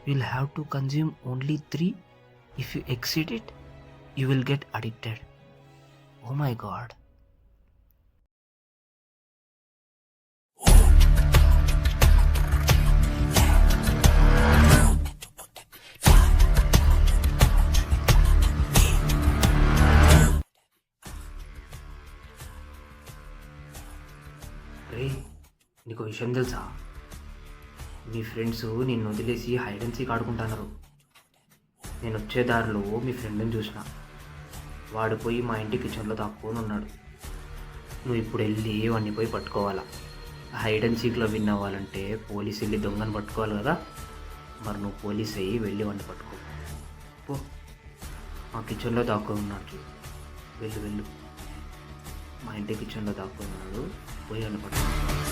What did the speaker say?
You'll have to consume only 3. If you exceed it, you will get addicted. Oh my god. రే, నీకు విషయం తెలుసా? మీ friends నిన్ను వదిలేసి hide and seek ఆడుకుంటున్నారు. నేను వచ్చే దారిలో మీ ఫ్రెండ్ని చూసిన. వాడు పోయి మా ఇంటి కిచెన్లో దాక్కొని ఉన్నాడు. నువ్వు ఇప్పుడు వెళ్ళి వాడిని పోయి పట్టుకోవాలా. హైడ్ అండ్ సీక్లో విన్ అవ్వాలంటే పోలీసు వెళ్ళి దొంగను పట్టుకోవాలి కదా. మరి నువ్వు పోలీస్ అయ్యి వెళ్ళి వాడిని పట్టుకో పో. మా కిచెన్లో దాక్కొని ఉన్నాడు చూడు. వెళ్ళు వెళ్ళు. మా ఇంటి కిచెన్లో దాక్కొని ఉన్నాడు. పోయి వాడిని పట్టుకో.